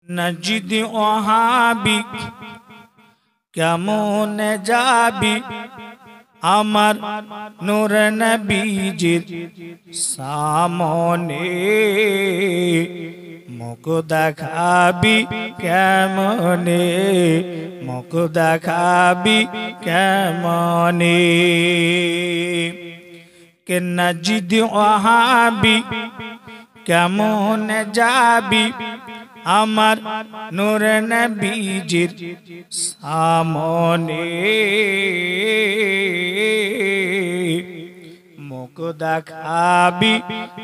নজিদ ওহাবি কেমন যাবি আমার নূর নবীজির সামনে মুখ দেখাবি কেমনে মুখ দেখাবি কেমনে কে নজিদ ওহাবি কেমন যাবি আমার নূর নবীজির সামনে মুখ দেখাবি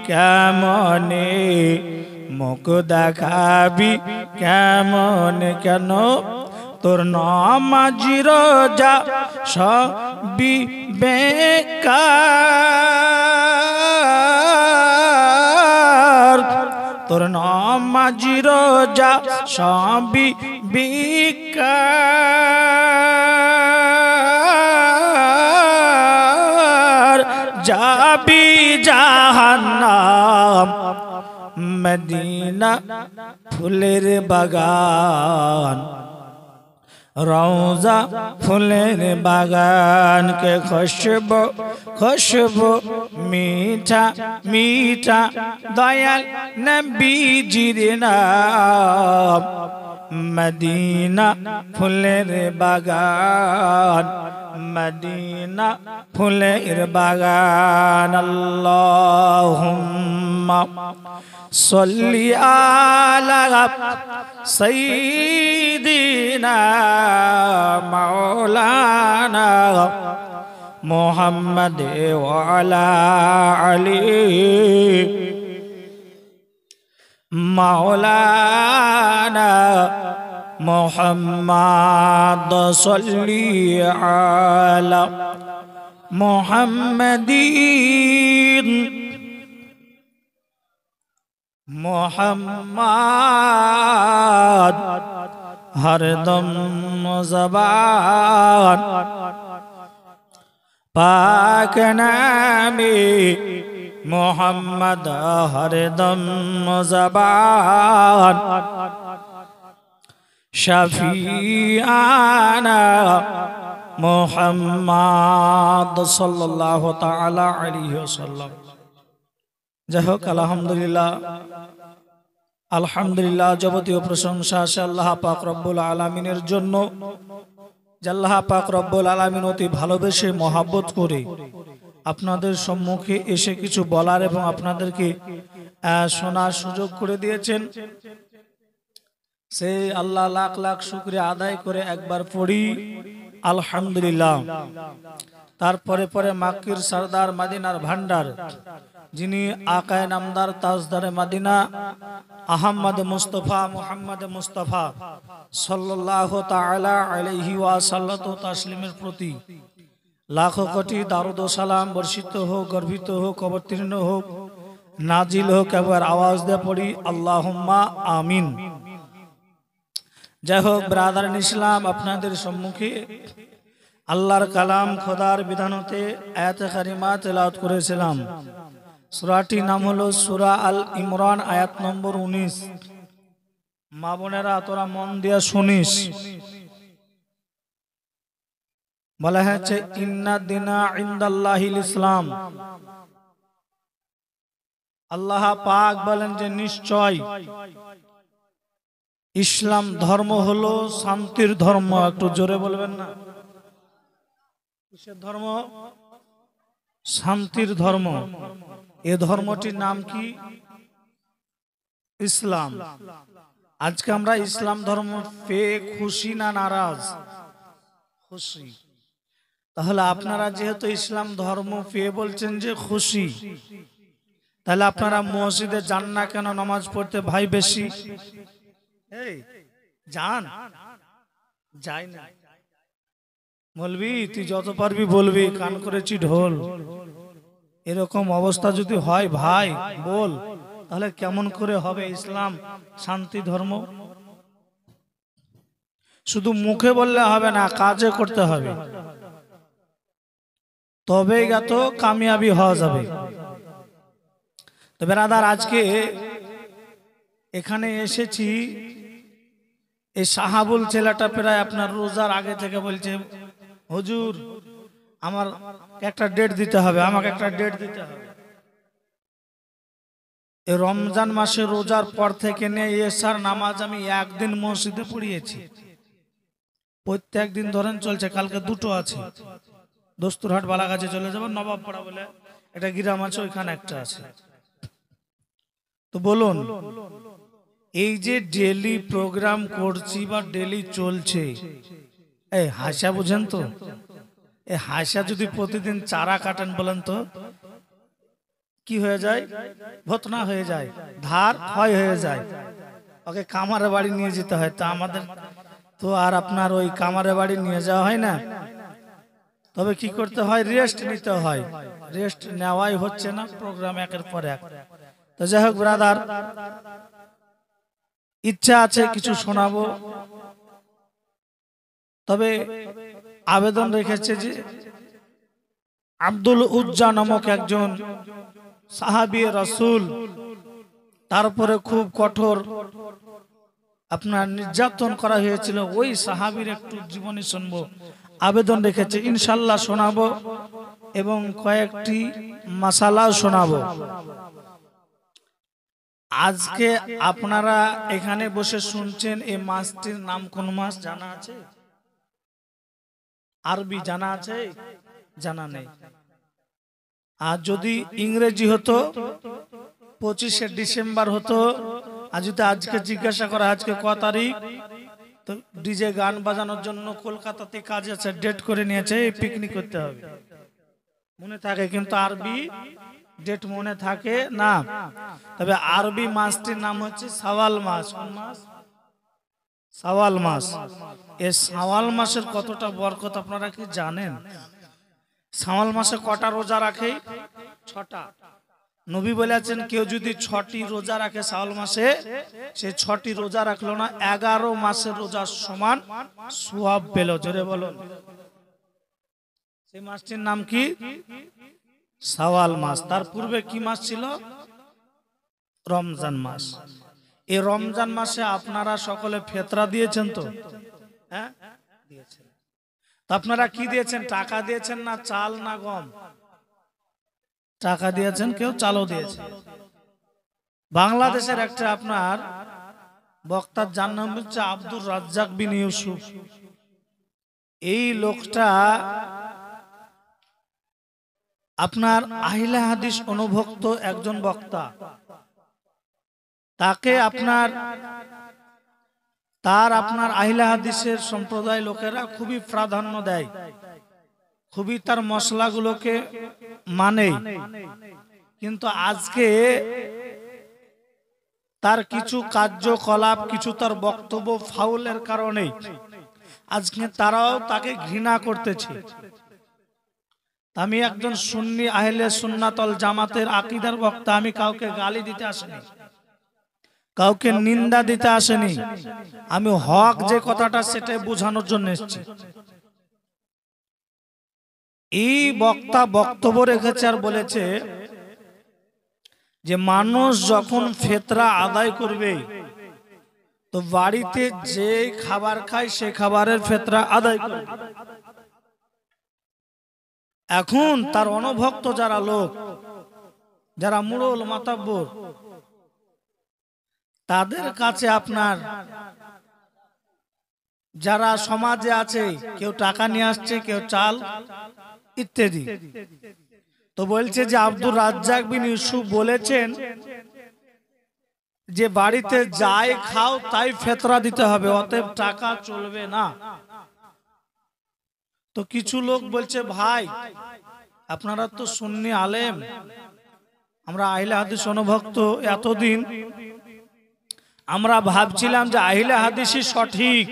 কেমনে মুখ দেখাবি কেমনে কেন তোর নামাজি রোজা সবই বেকার তোর নামাজি রোজা সবই বেকার যাবি জাহান্নাম মদিনা ফুলের বাগান রওজা ফুলের বাগান के खुशबू खुशबू मीठा मीठा दयाल नबीजीर नाम मदीना फुलेर बागान मदीना फुलेर बागान अल्लाहुम्मा सल्ली अला सय्यिदिना मौलाना मुहम्मद व अला अली मौलाना मुहम्मद सल्ली अला मुहम्मदीन मोहम्मद हरदम ज़बान पाक नामे मोहम्मद हरदम ज़बान शफीआना मोहम्मद सल्लल्लाहु ताला अलैहि वसल्लम। যাই হোক আলহামদুলিল্লাহ আলহামদুলিল্লাহ যাবতীয় প্রশংসা আছে আল্লাহ পাক রব্বুল আলামিনের জন্য। যে আল্লাহ পাক রব্বুল আলামিন অতি ভালোবেসে মহব্বত করে আপনাদের সম্মুখে এসে কিছু বলার এবং আপনাদেরকে শোনার সুযোগ করে দিয়েছেন। সেই আল্লাহ লাখ লাখ শুকরিয়া আদায় করে একবার পড়ি আলহামদুলিল্লাহ। তারপরে পরে মাক্কির সরদার মদিনার ভান্ডার যিনি আকায়ে নামদার তাজদারে মদিনা আহমদ মুস্তফা মুহাম্মদ মুস্তফা সাল্লাল্লাহু তাআলা আলাইহি ওয়াসাল্লাতু তাসলিমের প্রতি লাখো কোটি দারুদ ও সালাম বর্ষিত হোক, গর্বিত হোক, অবতীর্ণ হোক, নাজিল হোক। একবার আওয়াজ দিয়ে পড়ি আল্লাহুম্মা আমিন। যাই হোক ব্রাদার ইসলাম, আপনাদের সম্মুখে আল্লাহর কালাম খোদার বিধানতে আয়াতে কারিমা তেলাওয়াত করেছিলাম। সূরাটির নাম হলো সূরা আল ইমরান, আয়াত নম্বর 19। মা বোনেরা তোরা মন দিয়া শুনিস। বলা হয়েছে ইন্না দিনা ইনদাল্লাহিল ইসলাম। আল্লাহ পাক বলেন যে নিশ্চয় ইসলাম ধর্ম হলো শান্তির ধর্ম। একটু জোরে বলবেন না? কিসের ধর্ম? শান্তির ধর্ম। এ ধর্মটির নাম কি? ইসলাম। আজকে আমরা ইসলাম ধর্ম পেয়ে খুশি না নারাজ? খুশি। তাহলে আপনারা যেহেতু ইসলাম ধর্ম পেয়ে বলছেন যে খুশি, তাহলে আপনারা মসজিদে যান না কেন নামাজ পড়তে? ভাই বেশি যান, যাই না। বলবি তুই যত পারবি বলবি, কান করেছি ঢোল। এরকম অবস্থা যদি হয় ভাই বল, তাহলে কেমন করে হবে ইসলাম শান্তি ধর্ম? শুধু মুখে বললে হবে না, কাজে করতে হবে, তবেই তো কামিয়াবি হওয়া যাবে। তো ব্রাদার, আজকে এখানে এসেছি এই সাহাবুল ছেলেটা প্রায় আপনার রোজার আগে থেকে বলছে, হুজুর আমার একটা ডেট দিতে হবে, আমাকে একটা ডেট দিতে হবে। এই রমজান মাসে রোজার পর থেকে নিয়ে এশার নামাজ আমি একদিন মসজিদে পড়িয়েছি, প্রত্যেক দিন ধরেন চলছে। কালকে দুটো আছে, দস্তুরহাট বালাগাছে চলে যাবো, নবাবপাড়া বলে একটা গ্রাম আছে, ওইখানে একটা আছে। তো বলুন, এই যে ডেলি প্রোগ্রাম করছি বা ডেলি চলছে, এই হাসা বুঝেন তো, এই হাসা যদি প্রতিদিন চারা কাটেন বলেন তো কি হয়ে যায়? ভতনা হয়ে যায়, ধার ক্ষয় হয়ে যায়, ওকে কামারে বাড়ি নিয়ে যেতে হয়। তা আমাদের তো আর আপনার ওই কামারে বাড়ি নিয়ে যাওয়া হয় না, তবে কি করতে হয়? রেস্ট নিতে হয়। রেস্ট নেওয়াই হচ্ছে না, প্রোগ্রাম একের পর এক। তো যাই হোক ব্রাদার, ইচ্ছা আছে কিছু শোনাবো, তবে আবেদন রেখেছে যে আব্দুল উজ্জা নামক একজন সাহাবী রাসূল, তারপরে খুব কঠোর আপনার নির্যাতন করা হয়েছিল, ওই সাহাবীর একটু জীবনী শুনবো আবেদন রেখেছে। ইনশাল্লাহ শোনাবো এবং কয়েকটি মাসালাও শোনাবো। আজকে আপনারা এখানে বসে শুনছেন, এই মাসটির নাম কোন মাস জানা আছে? আরবি জানা আছে? জানা নেই। আর যদি ইংরেজি হতো 25শে ডিসেম্বর হতো, আর যদি আজকে জিজ্ঞাসা করা আজকে ক তারিখ, তো ডিজে গান বাজানোর জন্য কলকাতাতে কাজ আছে, ডেট করে নিয়েছে, পিকনিক করতে হবে, মনে থাকে। কিন্তু আরবি ডেট মনে থাকে না। তবে আরবি মাসটির নাম হচ্ছে শাওয়াল মাস। কোন মাস? শাওয়াল মাস। এই শাওয়াল মাসের কতটা বরকত আপনারা কি জানেন? শাওয়াল মাসে কটা রোজা রাখে? 6টা। নবী বলেছেন কেউ যদি 6টি রোজা রাখে শাওয়াল মাসে, সে 6টি রোজা রাখলো না, 11 মাসের রোজার সমান সওয়াব পেল। জোরে বলুন। সেই মাসটির নাম কি? শাওয়াল মাস। তার পূর্বে কি মাস ছিল? রমজান মাস। এই রমজান মাসে আপনারা সকলে ফিতরা দিয়েছেন তো? হ্যাঁ দিয়েছেন। তো আপনারা কি দিয়েছেন? টাকা দিয়েছেন না চাল না গম? টাকা দিয়েছেন, কেউ চালও দিয়েছে। বাংলাদেশের একটা আপনার বক্তার যার নাম হচ্ছে আব্দুর রাজ্জাক বিন ইউসুফ। এই লোকটা আপনার আহলে হাদিস অনুভক্ত একজন বক্তা। তাকে আপনার আহলে হাদিসের সম্প্রদায় লোকেরা খুবই প্রাধান্য দেয়, খুবই তার মশলাগুলোকে মানে। কিন্তু আজকে তার কিছু কার্যকলাপ, কিছু তার বক্তব্য ফাউলের কারণে আজকে তারাও তাকে ঘৃণা করতেছে। আমি একজন সুন্নি আহলে সুন্নাত ওয়াল জামাতের আকীদার বক্তা, আমি কাউকে গালি দিতে আসিনি, কাউকে নিন্দা দিতে আসেনি। আমি হক যে কথাটা সেটাই বোঝানোর জন্য এসেছি। এই বক্তা বক্তব্য রেখেছে আর বলেছে যে মানুষ যখন ফিতরা আদায় করবে তো বাড়িতে যে খাবার খায় সে খাবারের ফিতরা আদায় করবে। এখন তার অনভক্ত যারা লোক, যারা মুরল মাতাব্বর, তাদের কাছে আপনার যারা সমাজে আছে, কেউ টাকা নিয়ে আসছে, কেউ চাল ইত্যাদি। তো বলছে যে আব্দুর রাজ্জাক বিন ইউসুফ বলেছেন যে বাড়িতে যাই খাও তাই ফিতরা দিতে হবে, অতএব টাকা চলবে না। তো কিছু লোক বলছে ভাই আপনারা তো সুন্নি আলেম, আমরা আহলে হাদিস অনুভক্ত, এতদিন আমরা ভাবছিলাম যে আহলে হাদিসই সঠিক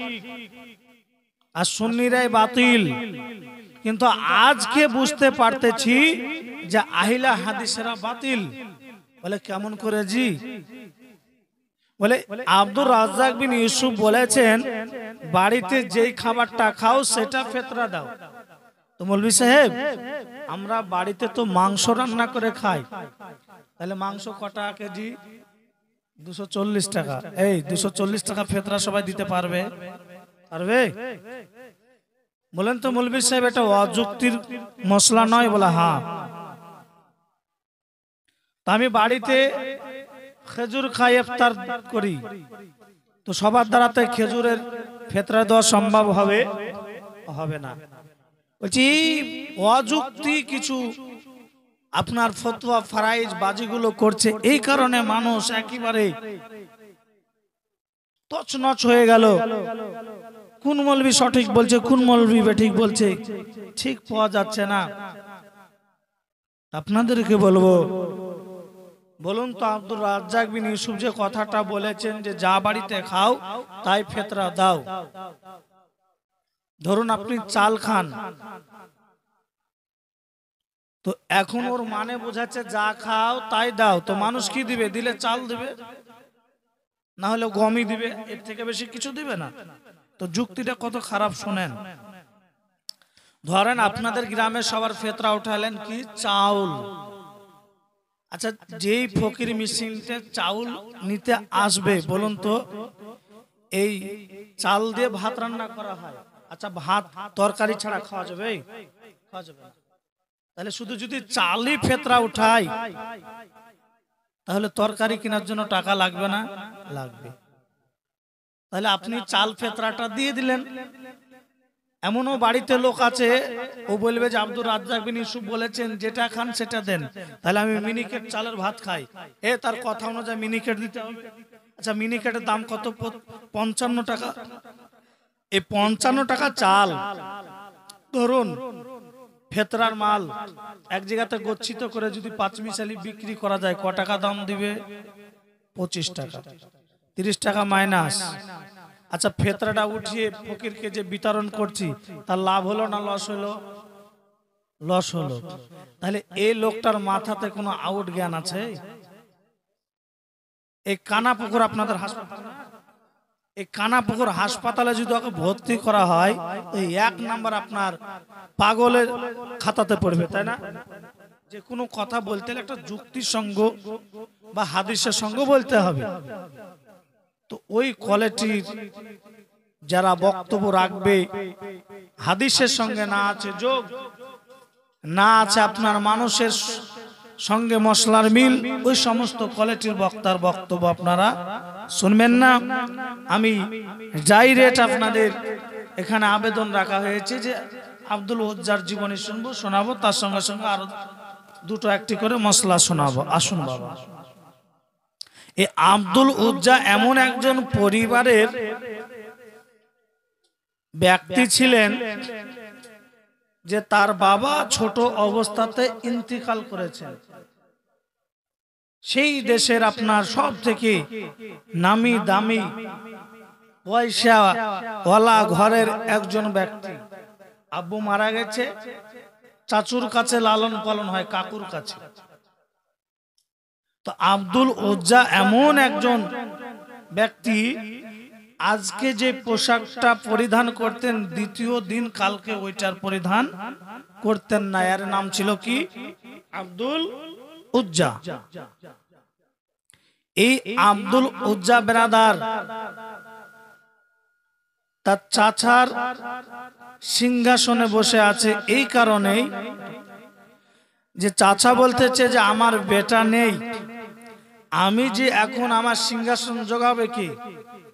আর সুন্নিরাই বাতিল, কিন্তু আজকে বুঝতে পারতেছি যে আহলে হাদিসেরা বাতিল। বলে কেমন করে জি? বলে আব্দুর রাজ্জাক বিন ইউসুফ বলেছেন বাড়িতে যেই খাবারটা খাও সেটা ফিতরা দাও। তো মৌলভী সাহেব আমরা বাড়িতে তো মাংস রান্না করে খাই, তাহলে মাংস কটা কেজি? 240 টাকা। এই 240 টাকা ফেতরা সবাই দিতে পারবে? পারবে? বলেন তো মৌলভী সাহেব, এটা অযুক্তির মশলা নয়? বলে হ্যাঁ। আমি বাড়িতে খেজুর খাই, ইফতার করি, তো সবার দ্বারাতে খেজুরের ফেতরা দেওয়া সম্ভব হবে? হবে না। বলছি অযুক্তি কিছু আপনার ফতোয়া ফারাইজ বাজিগুলো করছে, এই কারণে মানুষ একেবারে তছনছ হয়ে গেল। কোন মৌলবি সঠিক বলছে, কোন মৌলবি বেঠিক বলছে, ঠিক পাওয়া যাচ্ছে না। আপনাদেরকে বলবো, বলুন তো আব্দুর রাজ্জাক বিন ইউসুফ যে কথাটা বলেছেন যে যা বাড়িতে খাও তাই ফেতরা দাও, ধরুন আপনি চাল খান, তো এখন ওর মানে বোঝাচ্ছে যা খাও তাই দাও, তো মানুষ কি দিবে? দিলে চাল দিবে, না হলে গমই দিবে, এর থেকে বেশি কিছু দিবে না। তো যুক্তিটা কত খারাপ শোনেন। ধরেন আপনাদের গ্রামে সবার ফেতরা উঠালেন কি? চাউল। আচ্ছা, যেই ফকির মেশিনটা চাউল নিতে আসবে, বলুন তো এই চাল দিয়ে ভাত রান্না করা হয়, আচ্ছা ভাত তরকারি ছাড়া খাওয়া যাবে? খাওয়া যাবে না। তাহলে শুধু যদি চালই ফেতরা উঠাই, তাহলে তরকারি কেনার জন্য টাকা লাগবে না? লাগবে। তাহলে আপনি চাল ফেতরাটা দিয়ে দিলেন। এমনও বাড়িতে লোক আছে, ও বলবে যে আব্দুর রাজ্জাক বিন ইউসুফ বলেছেন যেটা খান সেটা দেন, তাহলে আমি মিনিকেট চালের ভাত খাই, তার কথা অনুযায়ী মিনিকেট দিতে হবে। আচ্ছা, মিনিকেটের দাম কত? 55 টাকা। এই 55 টাকা চাল ধরুন ফেতরার মাল এক জায়গাতে গচ্ছিত করে যদি 5 মিশালি বিক্রি করা যায়, ক টাকা দাম দিবে? 25 টাকা। 30 টাকা মাইনাস। আচ্ছা, ফেতরাটা উঠিয়ে ফকিরকে যে বিতরণ করছি, তার লাভ হলো না লস হলো? লস হলো। তাহলে এই লোকটার মাথাতে কোনো আউট জ্ঞান আছে? এই কানাপুকুর আপনাদের হাসপাতাল, এই কানাপুকুর হাসপাতালে যদি ওকে ভর্তি করা হয়, এই 1 নাম্বার আপনার পাগলের খাতাতে পড়বে, তাই না? যে কোনো কথা বলতে হলে একটা যুক্তির সঙ্গ বা হাদিসের সঙ্গ বলতে হবে। তো ওই কোয়ালিটির যারা বক্তব্য রাখবে, হাদিসের সঙ্গে না আছে যোগ, না আছে আপনার মানুষের সঙ্গে মশলার মিল, ওই সমস্ত কোয়ালিটির বক্তার বক্তব্য আপনারা শুনবেন না। আমি ডাইরেক্ট আপনাদের এখানে আবেদন রাখা হয়েছে যে আব্দুল উজ্জার জীবনী শুনবো, শোনাবো, তার সঙ্গে সঙ্গে আরো 2-1টি করে মশলা শোনাবো। আসুন বাবা। এই আব্দুল উজ্জা এমন একজন পরিবারের ব্যক্তি ছিলেন যে তার বাবা ছোট অবস্থাতে ইন্তিকাল করেছেন। সেই দেশের আপনার সব থেকে নামি দামি পয়সা ওয়ালা ঘরের একজন ব্যক্তি। আব্বু মারা গেছে, চাচুর কাছে লালন পালন হয়, কাকুর কাছে। তো আব্দুল উজ্জা এমন একজন ব্যক্তি, আজকে যে পোশাকটা পরিধান করতেন, দ্বিতীয় দিন কালকে ওইটার পরিধান করতেন না। এর নাম ছিল কি? আব্দুল উজ্জা। এই আব্দুল উজ্জা বেরাদার তার চাচার সিংহাসনে বসে আছে, এই কারণেই যে চাচা বলতেছে যে আমার বেটা নেই, আমি যে এখন আমার সিংহাসন জোগাবে কি?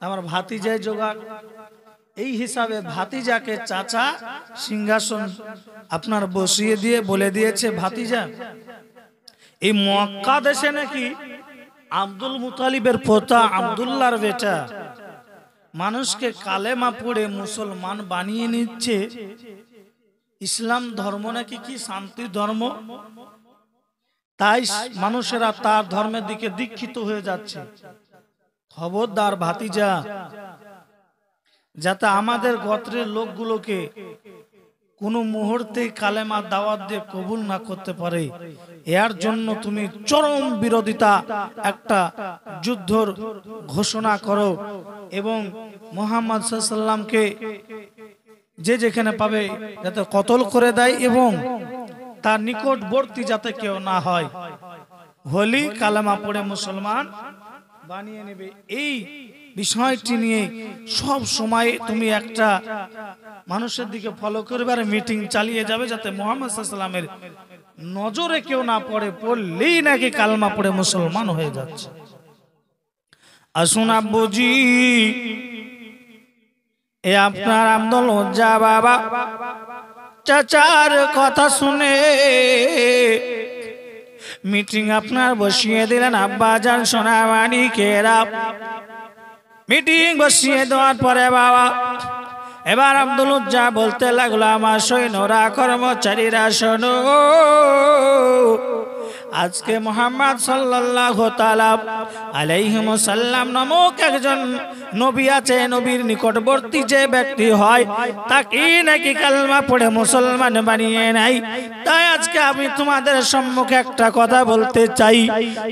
আমার ভাতিজাই জোগাক। এই হিসাবে ভাতিজাকে চাচা সিংহাসন আপনার বসিয়ে দিয়ে বলে দিয়েছে, ভাতিজা এই মক্কা দেশে নাকি আব্দুল মুতালিবের পোতা আব্দুল্লাহর বেটা মানুষকে কালেমা পড়ে মুসলমান বানিয়ে নিচ্ছে। ইসলাম ধর্ম নাকি কি শান্তি ধর্ম, তাই মানুষেরা তার ধর্মের দিকে দীক্ষিত হয়ে যাচ্ছে। খবরদার ভাতিজা, যাতে আমাদের গোত্রের লোকগুলোকে কোনো মুহূর্তে কালেমা দাওয়াত দিয়ে কবুল না করতে পারে, এর জন্য তুমি চরম বিরোধিতা একটা যুদ্ধর ঘোষণা করো এবং মুহাম্মদ সাল্লাল্লাহু আলাইহি ওয়াসাল্লামকে যে যেখানে পাবে যাতে কতল করে দেয় এবং তার নিকটবর্তী যাতে কেউ না হয়। হলি কালেমা পড়ে মুসলমান বানিয়ে নেবে। এই বিষয়টি নিয়ে সব সময় তুমি একটা মানুষের দিকে ফলো করবে আর মিটিং চালিয়ে যাবে, যাতে মুহাম্মদ সাল্লাল্লাহু আলাইহি ওয়াসাল্লামের নজরে কেউ না পড়ে, পড়লেই নাকি কালমা পড়ে মুসলমান হয়ে যাচ্ছে। আসুন আব্বুজি, এ আপনার আব্দুল উজ্জা বাবা চাচার কথা শুনে মিটিং আপনার বসিয়ে দিলেন। আব্বা জান সোনা মানিকেরা মিটিং বসিয়ে দেওয়ার পরে বাবা এবার আব্দুল উজ্জা বলতে লাগলো, আমার সৈন্যরা কর্মচারীরা শোনো, আজকে মুহাম্মদ সাল্লাল্লাহু তাআলা আলাইহি ওয়াসাল্লাম নামক একজন নবী আছে, নবীর নিকটবর্তী যে ব্যক্তি হয় তাকে নাকি কালমা পড়ে মুসলমান বানিয়ে নাই। তাই আজকে আমি তোমাদের সম্মুখে একটা কথা বলতে চাই,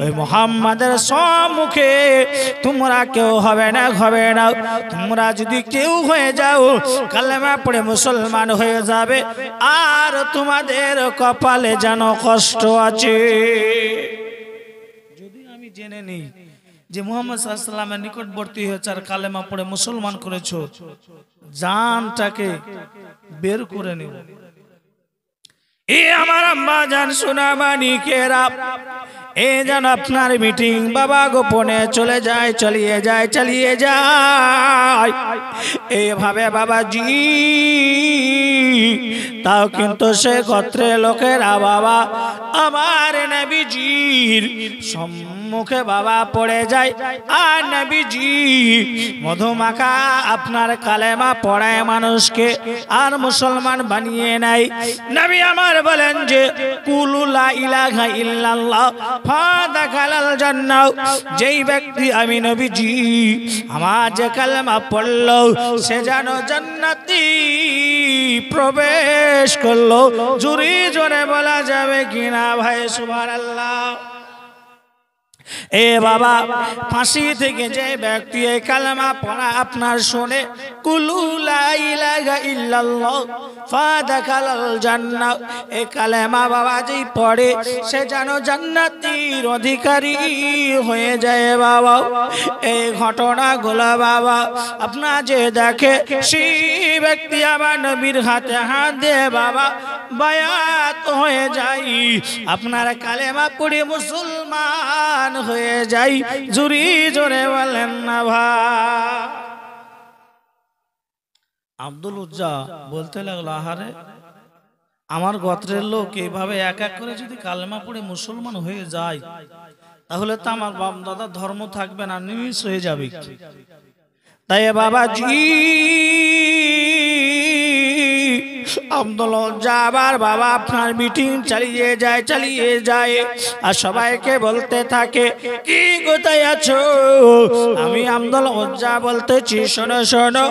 ওই মুহাম্মাদের সম্মুখে তোমরা কেউ হবে না, হবে না। তোমরা যদি কেউ হয়ে যাও কালেমা পড়ে মুসলমান হয়ে যাবে, আর তোমাদের কপালে যেন কষ্ট আছে। যদি আমি জেনে নিই যে মুহাম্মদ সাল্লাল্লাহু আলাইহি ওয়াসাল্লামের নিকটবর্তী হয়েছে আর কালেমা পড়ে মুসলমান করেছো, জানটাকে বের করে নিও। এ আমার আম্মা জান সোনা মানিকেরা, এ যেন আপনার মিটিং বাবা গোপনে চলে যায়, চালিয়ে যায়, চালিয়ে যায় এভাবে বাবাজি। তাও কিন্তু সে গোত্রের লোকেরা বাবা আমার নবীজির সম্মুখে বাবা পড়ে যায়, আর নবীজি মধুমাখা আপনার কালেমা পড়ায় মানুষকে আর মুসলমান বানিয়ে নেয়। নবী আমার বলেন যে কুলু লা ইলাহা ইল্লাল্লাহ ফাদাখালাল জান্নাহ, যেই ব্যক্তি আমি নবীজি আমার যে কালেমা পড়লো সে যেন জান্নাতি প্রবেশ করলো। জোরে জোরে বলা যাবে কিনা ভাই সুবহানাল্লাহ। এ বাবা ফাঁসি থেকে যে ব্যক্তি এই কালেমা পড়া আপনার শুনে কুলু লা ইলাহা ইল্লাল্লাহ ফাদাখালাল জান্নাহ, এই কালেমা বাবা যেই পড়ে সে যেন জান্নাতের অধিকারী হয়ে যায় বাবা। এই ঘটনাগুলো বাবা আপনার যে দেখে সেই ব্যক্তি আমার নবীর হাতে হাত দিয়ে বাবা বায়াত হয়ে যায়, আপনার কালেমা পড়ে মুসলমান হয়ে যাই। জোরে জোরে বলেন না ভাই। আব্দুল উজ্জা বলতে লাগলো, আহারে আমার গোত্রের লোক এইভাবে এক এক করে যদি কালেমা পড়ে মুসলমান হয়ে যায়, তাহলে তো আমার বাপ দাদার ধর্ম থাকবে না, নিমিষ হয়ে যাবে। তাই বাবাজি আব্দুল উজ্জা আবার বাবা আপনার মিটিং চালিয়ে যায়, চালিয়ে যায় আর সবাইকে বলতে থাকে, কি কোথায় আছো? আমি আব্দুল উজ্জা বলতেছি, শোনো শোনো,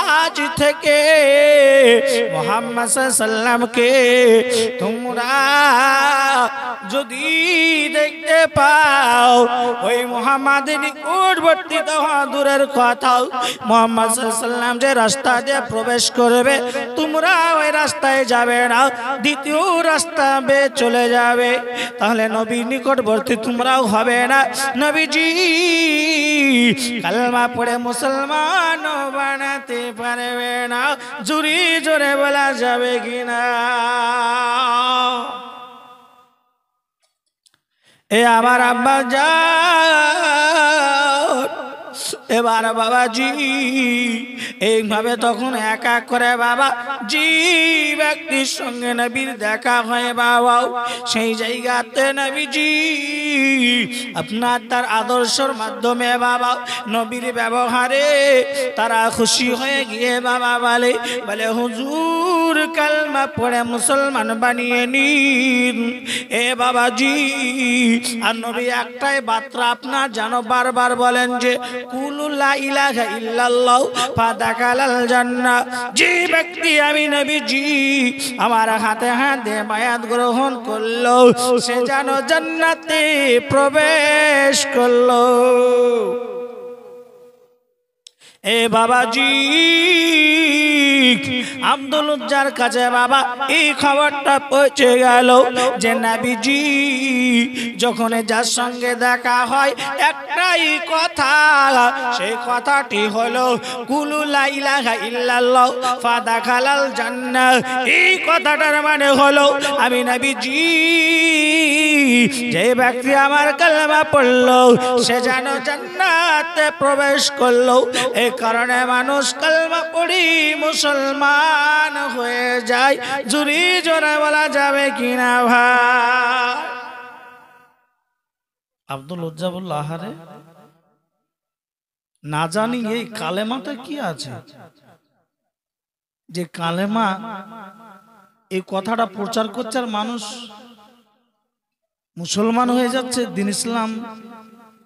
আজ থেকে মুহাম্মদ সাল্লাল্লাহু আলাইহি ওয়াসাল্লামকে তোমরা যদি দেখতে পাও, ওই মুহাম্মাদের নিকটবর্তী তো দূরের কথা, মুহাম্মদ সাল্লাল্লাহু আলাইহি ওয়াসাল্লাম যে রাস্তা দিয়ে প্রবেশ করবে তোমরা ওই রাস্তায় যাবে না, দ্বিতীয় রাস্তা বেয়ে চলে যাবে, তাহলে নবীর নিকটবর্তী তোমরাও হবে না, নবীজি কালেমা পড়ে মুসলমান বানাতে পারবে না। জোরে জোরে বলা যাবে কিনা? এ আমার আব্বা জান, এবার বাবাজি এইভাবে তখন এক এক করে বাবা জি ব্যক্তির সঙ্গে নবীর দেখা হয় বাবা, সেই জায়গাতে নবীজি আপনার তার আদর্শের মাধ্যমে বাবা নবীর ব্যবহারে তারা খুশি হয়ে গিয়ে বাবা বলে বলে হুজুর কালমা পড়ে মুসলমান বানিয়ে নিন। এ বাবাজি আর নবী একটাই বার্তা আপনার জানো বারবার বলেন যে কুলু লা ইলাহা ইল্লাল্লাহ ফাদাখালাল জান্নাহ, যে ব্যক্তি আমি নবীজি আমার হাতে হাতে বায়াত গ্রহণ করলো সে যেন জান্নাতে প্রবেশ করলো। এ বাবাজি আব্দুল উজ্জার কাছে বাবা এই খবরটা পৌঁছে গেল যে নবীজি যখন যার সঙ্গে দেখা হয় একটাই কথা, সেই কথাটি হলো কুলু লা ইলাহা ইল্লাল্লাহ ফাদাখালাল জান্নাহ। এই কথাটার মানে হলো আমি নবীজি যে ব্যক্তি আমার কালেমা পড়লো সে যেন জান্নাতে প্রবেশ করলো। এই কারণে মানুষ কালেমা পড়ি মুসলমান হয়ে যায়। জুরি জোরে বলা যাবে কিনা ভাই? আব্দুল উজ্জা বলল আহারে না জানি এই কালেমাটা কি আছে যে কালেমা এই কথাটা প্রচার করছে আর মানুষ মুসলমান হয়ে যাচ্ছে, দিন ইসলাম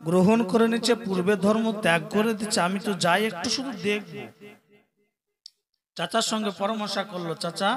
গ্রহণ করে নিচ্ছে, পূর্বে ধর্ম ত্যাগ করে দিচ্ছে। আমি তো যাই একটু শুধু দেখবো। চাচার সঙ্গে পরামর্শ করলো, চাচা